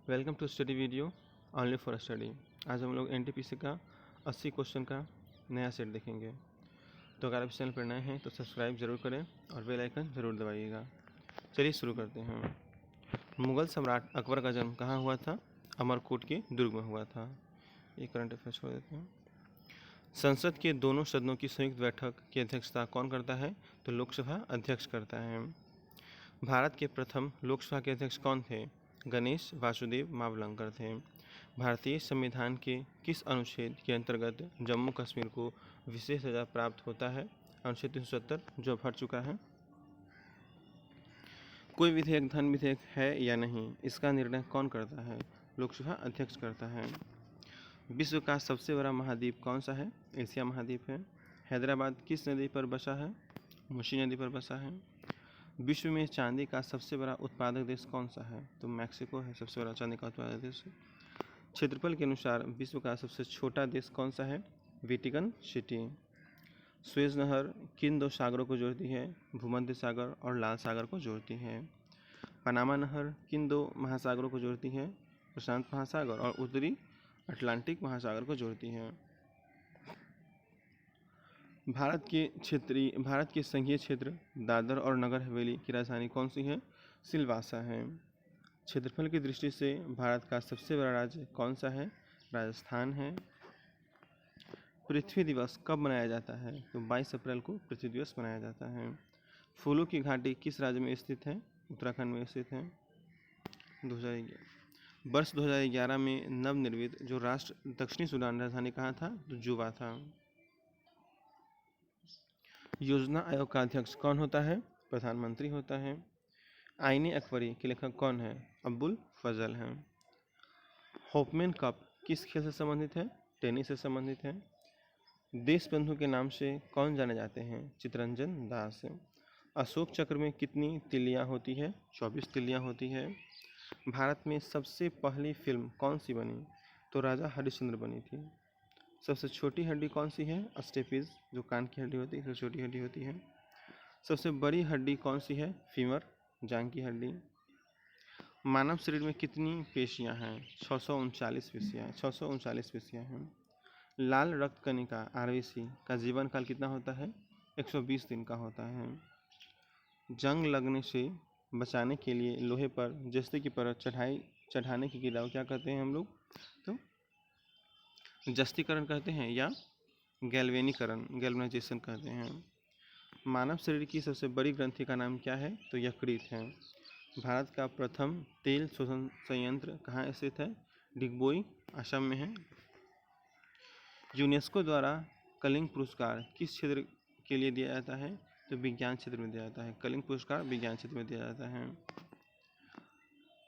Welcome to study video only for study. आज हम लोग एनटीपीसी का 80 क्वेश्चन का नया सेट देखेंगे। तो अगर आप इस चैनल पर नए हैं तो सब्सक्राइब जरूर करें और बेल आइकन जरूर दबाइएगा। चलिए शुरू करते हैं। मुगल सम्राट अकबर का जन्म कहाँ हुआ था? अमरकोट के दुर्ग में हुआ था। ये करंट अफेयर्स छोड़ देते हैं। संसद के दोनों सदनों की संयुक्त बैठक की अध्यक्षता कौन करता है? तो लोकसभा अध्यक्ष करता है। भारत के प्रथम लोकसभा के अध्यक्ष कौन थे? गणेश वासुदेव मावलंकर थे। भारतीय संविधान के किस अनुच्छेद के अंतर्गत जम्मू कश्मीर को विशेष दर्जा प्राप्त होता है? अनुच्छेद 370 जो अब हट चुका है। कोई विधेयक धन विधेयक है या नहीं, इसका निर्णय कौन करता है? लोकसभा अध्यक्ष करता है। विश्व का सबसे बड़ा महाद्वीप कौन सा है? एशिया महाद्वीप है। हैदराबाद किस नदी पर बसा है? मूसी नदी पर बसा है। विश्व में चांदी का सबसे बड़ा उत्पादक देश कौन सा है? तो मैक्सिको है सबसे बड़ा चांदी का उत्पादक देश। क्षेत्रफल के अनुसार विश्व का सबसे छोटा देश कौन सा है? Vatican city. सुएज नहर किन दो सागरों को जोड़ती है? भूमध्य सागर और लाल सागर को जोड़ती है। पनामा नहर किन दो महासागरों को जोड़ती है? प्रशांत महासागर और उत्तरी अटलांटिक महासागर को जोड़ती है। भारत के संघीय क्षेत्र दादर और नगर हवेली की राजधानी कौन सी है? सिलवासा है। क्षेत्रफल की दृष्टि से भारत का सबसे बड़ा राज्य कौन सा है? राजस्थान है। पृथ्वी दिवस कब मनाया जाता है? तो 22 अप्रैल को पृथ्वी दिवस मनाया जाता है। फूलों की घाटी किस राज्य में स्थित है? उत्तराखंड में स्थित है। 2011 में नवनिर्मित जो राष्ट्र दक्षिणी सूडान राजधानी कहाँ था? तो जुबा था। योजना आयोग का अध्यक्ष कौन होता है? प्रधानमंत्री होता है। आईने अकबरी के लेखक कौन है? अब्बुल फजल हैं। होपमैन कप किस खेल से संबंधित है? टेनिस से संबंधित है। देशबंधु के नाम से कौन जाने जाते हैं? चित्तरंजन दास। अशोक चक्र में कितनी तिल्लियां होती है? 24 तिल्लियां होती है। भारत में सबसे पहली फिल्म कौन सी बनी? तो राजा हरिश्चंद्र बनी थी। सबसे छोटी हड्डी कौन सी है? स्टेपिस जो कान की हड्डी होती है, सबसे छोटी हड्डी होती है। सबसे बड़ी हड्डी कौन सी है? फीमर जांघ की हड्डी। मानव शरीर में कितनी पेशियां हैं? 639 पेशियां हैं। लाल रक्त कणिका आरबीसी का जीवन काल कितना होता है? 120 दिन का होता है। जंग लगने से बचाने के लिए लोहे पर जस्ते की परत चढ़ाने की क्रिया को क्या कहते हैं हम लोग? तो जस्तीकरण कहते हैं या गैल्वेनाइजेशन कहते हैं। मानव शरीर की सबसे बड़ी ग्रंथि का नाम क्या है? तो यकृत है। भारत का प्रथम तेल शोधन संयंत्र कहाँ स्थित है? डिगबोई असम में है। यूनेस्को द्वारा कलिंग पुरस्कार किस क्षेत्र के लिए दिया जाता है? तो विज्ञान क्षेत्र में दिया जाता है। कलिंग पुरस्कार विज्ञान क्षेत्र में दिया जाता है।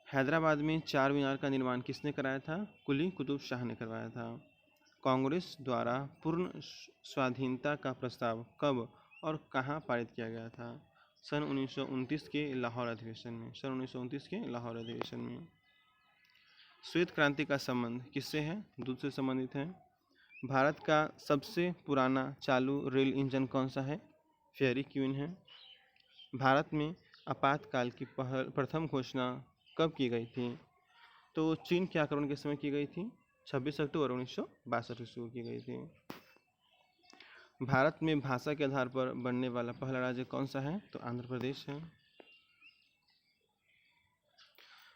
हैदराबाद में चार मीनार का निर्माण किसने कराया था? कुली कुतुब शाह ने करवाया था। कांग्रेस द्वारा पूर्ण स्वाधीनता का प्रस्ताव कब और कहां पारित किया गया था? सन 1929 के लाहौर अधिवेशन में। श्वेत क्रांति का संबंध किससे है? दूध से संबंधित है। भारत का सबसे पुराना चालू रेल इंजन कौन सा है? फेयरी क्वीन है। भारत में आपातकाल की प्रथम घोषणा कब की गई थी? तो चीन के आक्रमण के समय की गई थी। 26 अक्टूबर 1962 ईस्वी की गई थी। भारत में भाषा के आधार पर बनने वाला पहला राज्य कौन सा है? तो आंध्र प्रदेश है।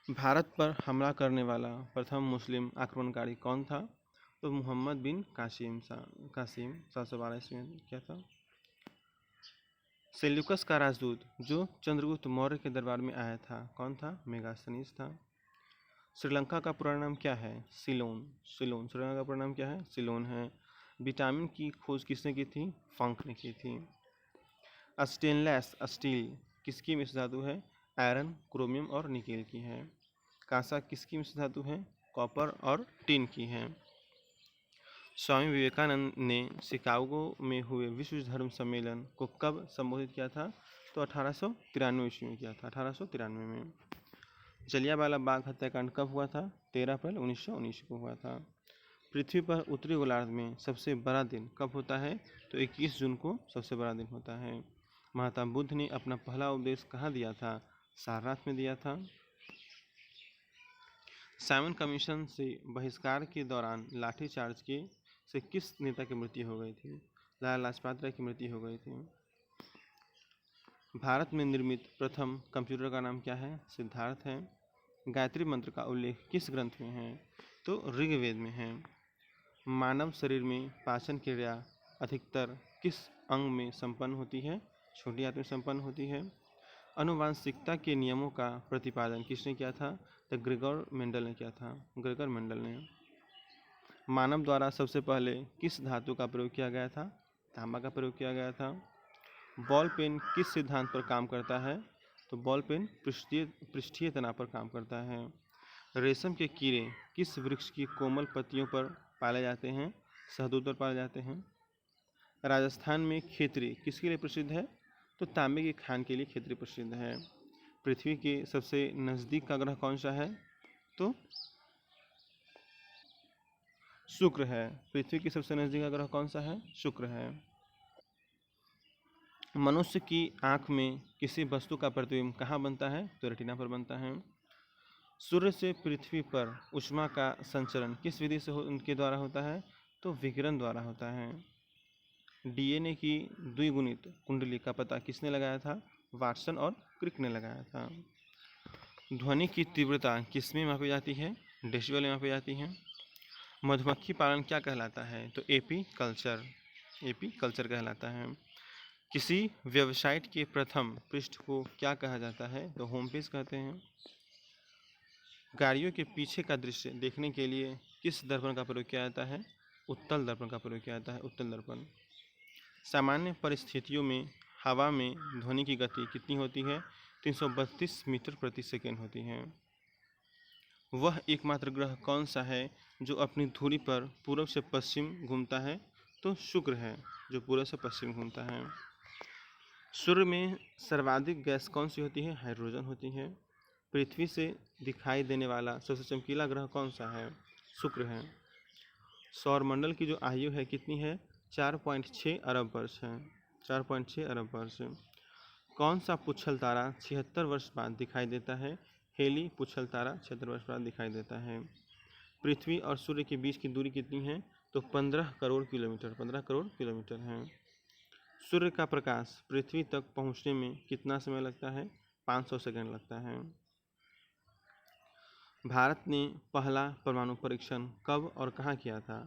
भारत पर हमला करने वाला प्रथम मुस्लिम आक्रमणकारी कौन था? तो मोहम्मद बिन कासिम 712 ईस्वी में क्या था। सेल्यूकस का राजदूत जो चंद्रगुप्त मौर्य के दरबार में आया था कौन था? मेगास्थनीज था। श्रीलंका का पूरा नाम क्या है? सिलोन। श्रीलंका का पूरा नाम क्या है? सिलोन है। विटामिन की खोज किसने की थी? फंक ने की थी। स्टेनलेस स्टील किसकी मिश्र धातु है? आयरन, क्रोमियम और निकेल की है। कांसा किसकी मिश्र धातु है? कॉपर और टिन की है। स्वामी विवेकानंद ने शिकागो में हुए विश्व धर्म सम्मेलन को कब संबोधित किया था? तो 1893 ईस्वी में किया था। 1893 में। जलियांवाला बाग हत्याकांड कब हुआ था? 13 अप्रैल 1919 को हुआ था। पृथ्वी पर उत्तरी गोलार्ध में सबसे बड़ा दिन कब होता है? तो 21 जून को सबसे बड़ा दिन होता है। महात्मा बुद्ध ने अपना पहला उपदेश कहाँ दिया था? सारनाथ में दिया था। साइमन कमीशन से बहिष्कार के दौरान लाठीचार्ज के से किस नेता की मृत्यु हो गई थी? लाला लाजपत राय की मृत्यु हो गई थी। भारत में निर्मित प्रथम कंप्यूटर का नाम क्या है? सिद्धार्थ है। गायत्री मंत्र का उल्लेख किस ग्रंथ में है? तो ऋग्वेद में है। मानव शरीर में पाचन क्रिया अधिकतर किस अंग में संपन्न होती है? छोटी आंत में संपन्न होती है। आनुवांशिकता के नियमों का प्रतिपादन किसने किया था? तो ग्रेगर मेंडल ने किया था। ग्रेगर मेंडल ने। मानव द्वारा सबसे पहले किस धातु का प्रयोग किया गया था? तांबा का प्रयोग किया गया था। बॉल पेन किस सिद्धांत पर काम करता है? तो बॉल पेन पृष्ठीय तनाव पर काम करता है। रेशम के कीड़े किस वृक्ष की कोमल पत्तियों पर पाले जाते हैं? शहतूत पर पाले जाते हैं। राजस्थान में खेतरी किसके लिए प्रसिद्ध है? तो तांबे की खान के लिए खेतरी प्रसिद्ध है। पृथ्वी के सबसे नज़दीक का ग्रह कौन सा है? तो शुक्र है। पृथ्वी के सबसे नज़दीक का ग्रह कौन सा है? शुक्र है। मनुष्य की आँख में किसी वस्तु का प्रतिबिंब कहाँ बनता है? तो रेटिना पर बनता है। सूर्य से पृथ्वी पर ऊष्मा का संचरण किस विधि से उनके द्वारा होता है? तो विकिरण द्वारा होता है। डीएनए की द्विगुणित कुंडली का पता किसने लगाया था? वाटसन और क्रिक ने लगाया था। ध्वनि की तीव्रता किसमें मापी जाती है? डेसिबल में मापी जाती है। मधुमक्खी पालन क्या कहलाता है? तो एपी कल्चर कहलाता है। किसी वेबसाइट के प्रथम पृष्ठ को क्या कहा जाता है? तो होम पेज कहते हैं। गाड़ियों के पीछे का दृश्य देखने के लिए किस दर्पण का प्रयोग किया जाता है? उत्तल दर्पण का प्रयोग किया जाता है। उत्तल दर्पण। सामान्य परिस्थितियों में हवा में ध्वनि की गति कितनी होती है? 332 मीटर प्रति सेकेंड होती है। वह एकमात्र ग्रह कौन सा है जो अपनी धुरी पर पूर्व से पश्चिम घूमता है? तो शुक्र है, जो पूर्व से पश्चिम घूमता है। सूर्य में सर्वाधिक गैस कौन सी होती है? हाइड्रोजन होती है। पृथ्वी से दिखाई देने वाला सबसे चमकीला ग्रह कौन सा है? शुक्र है। सौरमंडल की जो आयु है कितनी है? 4.6 अरब वर्ष है। 4.6 अरब वर्ष। कौन सा पुच्छल तारा 76 वर्ष बाद दिखाई देता है? हेली पुच्छल तारा 76 वर्ष बाद दिखाई देता है। पृथ्वी और सूर्य के बीच की दूरी कितनी है? तो 15 करोड़ किलोमीटर। 15 करोड़ किलोमीटर है। सूर्य का प्रकाश पृथ्वी तक पहुंचने में कितना समय लगता है? 500 सेकंड लगता है। भारत ने पहला परमाणु परीक्षण कब और कहाँ किया था?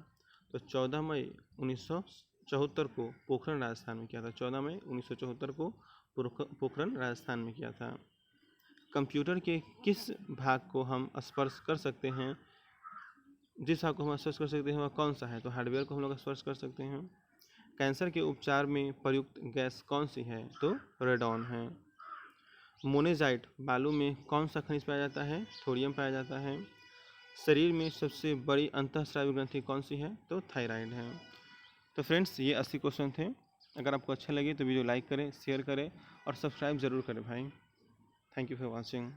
तो 14 मई 1974 को पोखरण राजस्थान में किया था। 14 मई 1974 को पोखरण राजस्थान में किया था। कंप्यूटर के किस भाग को हम स्पर्श कर सकते हैं? जिस भाग को हम स्पर्श कर सकते हैं वह कौन सा है? तो हार्डवेयर को हम लोग स्पर्श कर सकते हैं। कैंसर के उपचार में प्रयुक्त गैस कौन सी है? तो रेडॉन है। मोनेजाइट बालू में कौन सा खनिज पाया जाता है? थोरियम पाया जाता है। शरीर में सबसे बड़ी अंतःस्रावी ग्रंथि कौन सी है? तो थायराइड है। तो फ्रेंड्स, ये 80 क्वेश्चन थे। अगर आपको अच्छा लगे तो वीडियो लाइक करें, शेयर करें और सब्सक्राइब ज़रूर करें भाई। Thank you for watching.